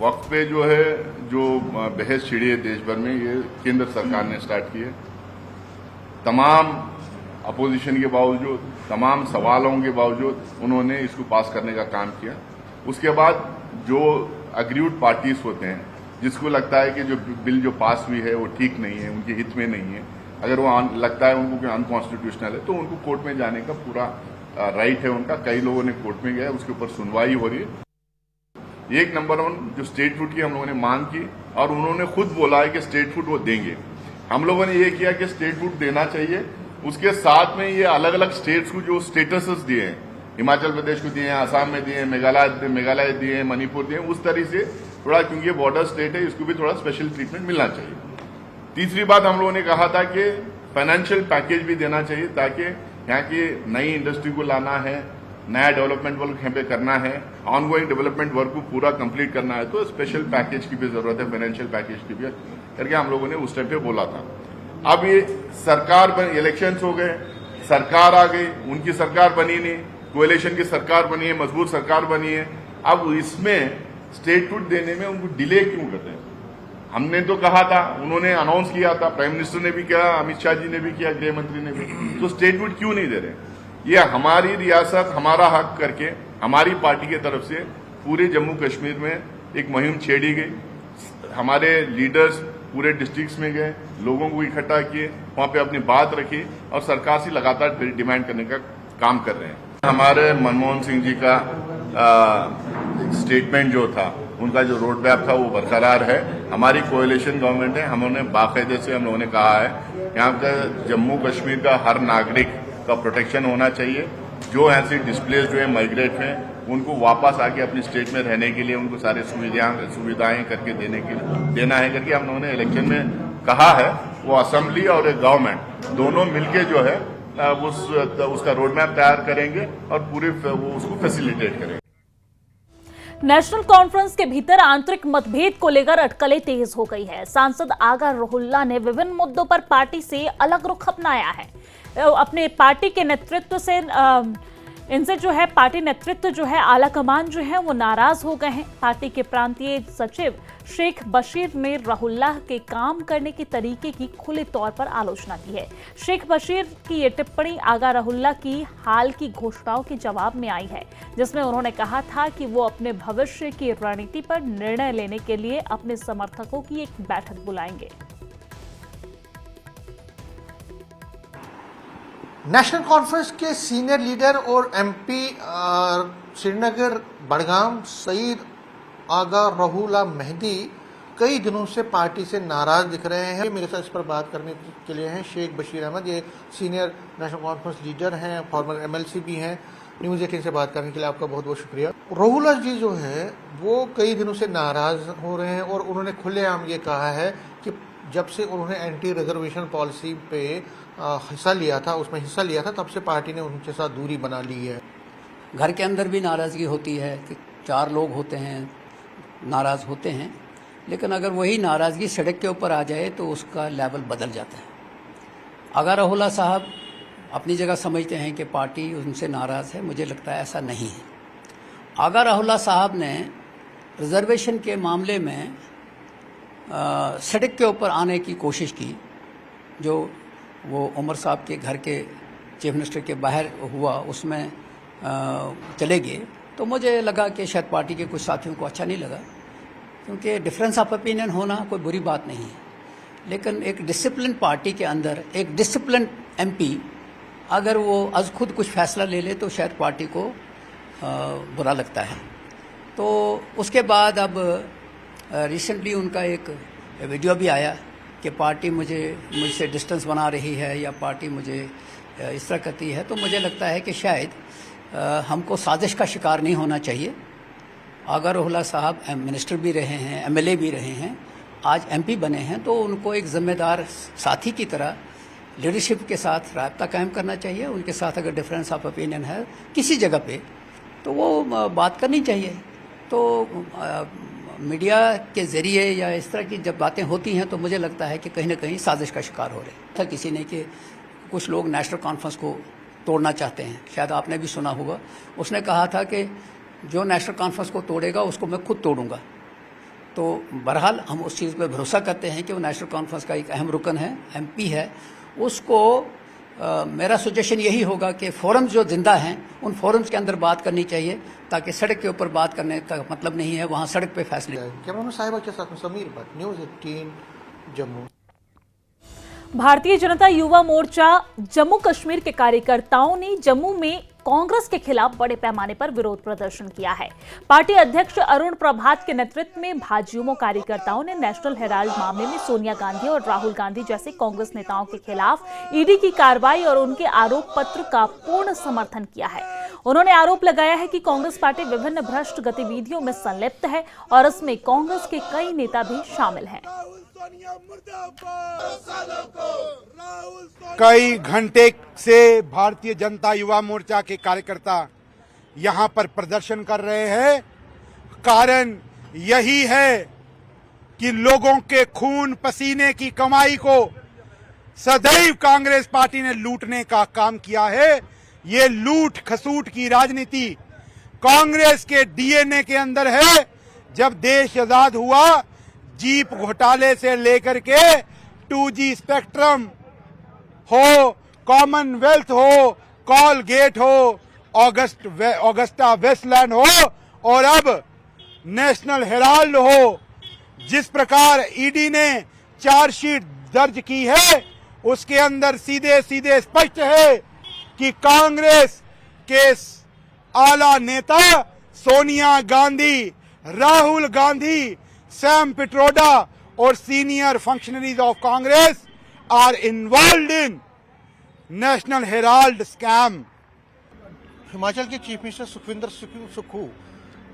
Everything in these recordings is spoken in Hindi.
वक्त पे जो है जो बहस छिड़ी है देश भर में, ये केंद्र सरकार ने स्टार्ट की है। तमाम अपोजिशन के बावजूद, तमाम सवालों के बावजूद उन्होंने इसको पास करने का काम किया। उसके बाद जो अग्रीड पार्टीज होते हैं, जिसको लगता है कि जो बिल जो पास हुई है वो ठीक नहीं है, उनके हित में नहीं है, अगर वो लगता है उनको कि अनकॉन्स्टिट्यूशनल है, तो उनको कोर्ट में जाने का पूरा राइट है उनका। कई लोगों ने कोर्ट में गया, उसके ऊपर सुनवाई हो रही है। एक नंबर 1 जो स्टेट फूड की हम लोगों ने मांग की, और उन्होंने खुद बोला है कि स्टेट फूड वो देंगे। हम लोगों ने ये किया कि स्टेट फूड देना चाहिए। उसके साथ में ये अलग अलग स्टेट्स को जो स्टेटसेस दिए हैं, हिमाचल प्रदेश को दिए हैं, आसाम में दिए हैं, मेघालय दिए हैं, मणिपुर दिए हैं, उस तरह से थोड़ा, क्योंकि ये बॉर्डर स्टेट है, इसको भी थोड़ा स्पेशल ट्रीटमेंट मिलना चाहिए। तीसरी बात हम लोगों ने कहा था कि फाइनेंशियल पैकेज भी देना चाहिए, ताकि यहाँ की नई इंडस्ट्री को लाना है, नया डेवलपमेंट वर्क यहाँ पे करना है, ऑनगोइंग डेवलपमेंट वर्क को पूरा कंप्लीट करना है, तो स्पेशल पैकेज की भी जरूरत है, फाइनेंशियल पैकेज की भी करके हम लोगों ने उस टाइम पे बोला था। अब ये सरकार इलेक्शंस हो गए, सरकार आ गई, उनकी सरकार बनी नहीं, कोएलिशन की सरकार बनी है, मजबूत सरकार बनी है। अब इसमें स्टेट फूड देने में उनको डिले क्यों करते हैं? हमने तो कहा था, उन्होंने अनाउंस किया था, प्राइम मिनिस्टर ने भी किया, अमित शाह जी ने भी किया, गृह मंत्री ने भी, तो स्टेट फूड क्यों नहीं दे रहे? ये हमारी रियासत, हमारा हक करके हमारी पार्टी की तरफ से पूरे जम्मू कश्मीर में एक मुहिम छेड़ी गई। हमारे लीडर्स पूरे डिस्ट्रिक्ट्स में गए, लोगों को इकट्ठा किए, वहां पे अपनी बात रखी और सरकार से लगातार डिमांड करने का काम कर रहे हैं। हमारे मनमोहन सिंह जी का स्टेटमेंट जो था, उनका जो रोड मैप था, वो बरकरार है। हमारी कोएलिशन गवर्नमेंट है, हमने बाकायदे से हम लोगों ने कहा है यहाँ का जम्मू कश्मीर का हर नागरिक का प्रोटेक्शन होना चाहिए। जो ऐसे डिस्प्लेस जो है, माइग्रेट हैं, उनको वापस आके अपनी स्टेट में रहने के लिए उनको सारे सुविधाएं करके देना है करके हम लोगों ने इलेक्शन में कहा है। वो असेंबली और गवर्नमेंट दोनों मिलके जो है उसका रोड मैप तैयार करेंगे और पूरे वो उसको फैसिलिटेट करेंगे। नेशनल कॉन्फ्रेंस के भीतर आंतरिक मतभेद को लेकर अटकलें तेज हो गई है। सांसद आगा रोहुल्ला ने विभिन्न मुद्दों पर पार्टी से अलग रुख अपनाया है। अपने पार्टी के नेतृत्व से इनसे जो है पार्टी नेतृत्व जो है, आला कमान जो है, वो नाराज हो गए हैं। पार्टी के प्रांतीय सचिव शेख बशीर ने रोहुल्ला के काम करने के तरीके की खुले तौर पर आलोचना की है। शेख बशीर की ये टिप्पणी आगा रोहुल्ला की हाल की घोषणाओं के जवाब में आई है, जिसमें उन्होंने कहा था कि वो अपने भविष्य की रणनीति पर निर्णय लेने के लिए अपने समर्थकों की एक बैठक बुलाएंगे। नेशनल कॉन्फ्रेंस के सीनियर लीडर और एमपी श्रीनगर बड़गाम सईद आगा रोहुल्ला मेहदी कई दिनों से पार्टी से नाराज दिख रहे हैं। मेरे साथ इस पर बात करने के लिए हैं शेख बशीर अहमद, ये सीनियर नेशनल कॉन्फ्रेंस लीडर हैं, फॉर्मर एमएलसी भी हैं। न्यूज़ 18 से बात करने के लिए आपका बहुत बहुत शुक्रिया। रोहुल्ला जी जो है वो कई दिनों से नाराज हो रहे हैं और उन्होंने खुलेआम ये कहा है कि जब से उन्होंने एंटी रिजर्वेशन पॉलिसी पे हिस्सा लिया था, तब से पार्टी ने उनके साथ दूरी बना ली है। घर के अंदर भी नाराज़गी होती है कि 4 लोग होते हैं, नाराज़ होते हैं, लेकिन अगर वही नाराज़गी सड़क के ऊपर आ जाए तो उसका लेवल बदल जाता है। आगा रोहुल्ला साहब अपनी जगह समझते हैं कि पार्टी उनसे नाराज़ है, मुझे लगता है ऐसा नहीं है। आगा रोहुल्ला साहब ने रिजर्वेशन के मामले में सड़क के ऊपर आने की कोशिश की, जो वो उमर साहब के घर के चीफ मिनिस्टर के बाहर हुआ, उसमें चले गए, तो मुझे लगा कि शायद पार्टी के कुछ साथियों को अच्छा नहीं लगा, क्योंकि डिफरेंस ऑफ ओपिनियन होना कोई बुरी बात नहीं है, लेकिन एक डिसिप्लिन पार्टी के अंदर एक डिसिप्लिन एमपी अगर वो आज खुद कुछ फैसला ले ले तो शायद पार्टी को बुरा लगता है। तो उसके बाद अब रिसेंटली उनका एक वीडियो भी आया कि पार्टी मुझसे डिस्टेंस बना रही है या पार्टी मुझे इस तरह करती है, तो मुझे लगता है कि शायद हमको साजिश का शिकार नहीं होना चाहिए। आगा रोहुल्ला साहब मिनिस्टर भी रहे हैं, एमएलए भी रहे हैं, आज एमपी बने हैं, तो उनको एक जिम्मेदार साथी की तरह लीडरशिप के साथ राब्ता कायम करना चाहिए। उनके साथ अगर डिफरेंस ऑफ ओपिनियन है किसी जगह पे तो वो बात करनी चाहिए। तो मीडिया के ज़रिए या इस तरह की जब बातें होती हैं तो मुझे लगता है कि कहीं ना कहीं साजिश का शिकार हो रहे था किसी ने, कि कुछ लोग नेशनल कॉन्फ्रेंस को तोड़ना चाहते हैं। शायद आपने भी सुना होगा, उसने कहा था कि जो नेशनल कॉन्फ्रेंस को तोड़ेगा उसको मैं खुद तोड़ूंगा। तो बहरहाल हम उस चीज़ पे भरोसा करते हैं कि वो नेशनल कॉन्फ्रेंस का एक अहम रुकन है, एमपी है। उसको मेरा सजेशन यही होगा कि फोरम्स जो जिंदा हैं उन फोरम्स के अंदर बात करनी चाहिए, ताकि सड़क के ऊपर बात करने का मतलब नहीं है, वहाँ सड़क पे फैसले। कैमरामैन साहिबा के साथ समीर भट्ट, न्यूज़ 18 जम्मू। भारतीय जनता युवा मोर्चा जम्मू कश्मीर के कार्यकर्ताओं ने जम्मू में कांग्रेस के खिलाफ बड़े पैमाने पर विरोध प्रदर्शन किया है। पार्टी अध्यक्ष अरुण प्रभात के नेतृत्व में भाजयुमो कार्यकर्ताओं ने नेशनल हेराल्ड मामले में सोनिया गांधी और राहुल गांधी जैसे कांग्रेस नेताओं के खिलाफ ईडी की कार्रवाई और उनके आरोप पत्र का पूर्ण समर्थन किया है। उन्होंने आरोप लगाया है कि कांग्रेस पार्टी विभिन्न भ्रष्ट गतिविधियों में संलिप्त है और इसमें कांग्रेस के कई नेता भी शामिल हैं। कई घंटे से भारतीय जनता युवा मोर्चा के कार्यकर्ता यहां पर प्रदर्शन कर रहे हैं। कारण यही है कि लोगों के खून पसीने की कमाई को सदैव कांग्रेस पार्टी ने लूटने का काम किया है। ये लूट खसूट की राजनीति कांग्रेस के डीएनए के अंदर है। जब देश आजाद हुआ, जीप घोटाले से लेकर के 2G स्पेक्ट्रम हो, कॉमनवेल्थ हो, कॉलगेट हो, ऑगस्टा वेस्टलैंड हो और अब नेशनल हेराल्ड हो, जिस प्रकार ईडी ने चार्जशीट दर्ज की है उसके अंदर सीधे सीधे स्पष्ट है कि कांग्रेस के आला नेता सोनिया गांधी, राहुल गांधी, सैम पिट्रोडा और senior functionaries of Congress are involved in National Herald scam. Himachal के चीफ मिनिस्टर सुखविंदर सुक्खू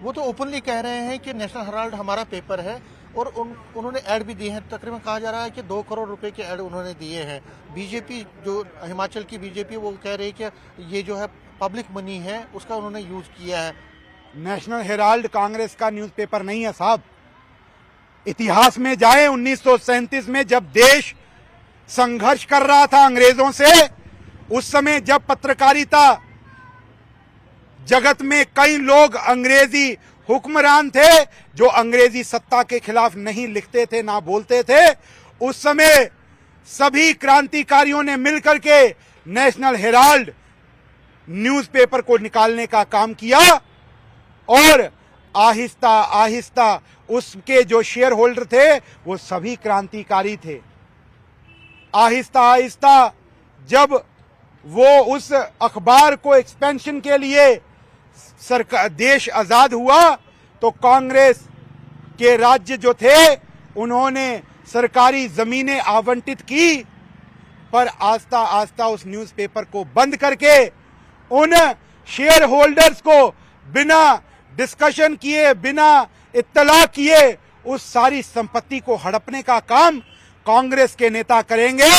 वो तो ओपनली कह रहे हैं कि नेशनल हेराल्ड हमारा पेपर है और उन्होंने ऐड भी दिए हैं। तकरीबन कहा जा रहा है कि 2 करोड़ रुपए के ऐड उन्होंने दिए हैं। बीजेपी जो हिमाचल की बीजेपी वो कह रही है कि ये जो है पब्लिक मनी है उसका उन्होंने यूज किया है। नेशनल हेराल्ड कांग्रेस का न्यूज़पेपर नहीं है साहब। इतिहास में जाए 1937 में जब देश संघर्ष कर रहा था अंग्रेजों से, उस समय जब पत्रकारिता जगत में कई लोग अंग्रेजी हुक्मरान थे जो अंग्रेजी सत्ता के खिलाफ नहीं लिखते थे ना बोलते थे, उस समय सभी क्रांतिकारियों ने मिलकर के नेशनल हेराल्ड न्यूज़पेपर को निकालने का काम किया और आहिस्ता आहिस्ता उसके जो शेयर होल्डर थे वो सभी क्रांतिकारी थे। आहिस्ता आहिस्ता जब वो उस अखबार को एक्सपेंशन के लिए सरकार देश आजाद हुआ तो कांग्रेस के राज्य जो थे उन्होंने सरकारी जमीनें आवंटित की, पर आस्ता आस्ता उस न्यूज़पेपर को बंद करके उन शेयर होल्डर्स को बिना डिस्कशन किए, बिना इत्तला किए उस सारी संपत्ति को हड़पने का काम कांग्रेस के नेता करेंगे।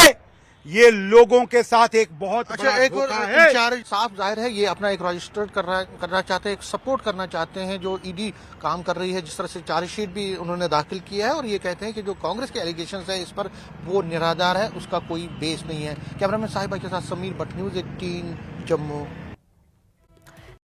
ये लोगों के साथ एक बहुत बड़ा एक और धोखा है। विचार साफ जाहिर है, ये अपना एक रजिस्टर्ड करना चाहते हैं, एक सपोर्ट करना चाहते हैं जो ईडी काम कर रही है। जिस तरह से चार्जशीट भी उन्होंने दाखिल किया है और ये कहते हैं कि जो कांग्रेस के एलिगेशंस है इस पर वो निराधार है, उसका कोई बेस नहीं है। कैमरामैन साहिबा के साथ समीर भट्ट, न्यूज़ 18 जम्मू।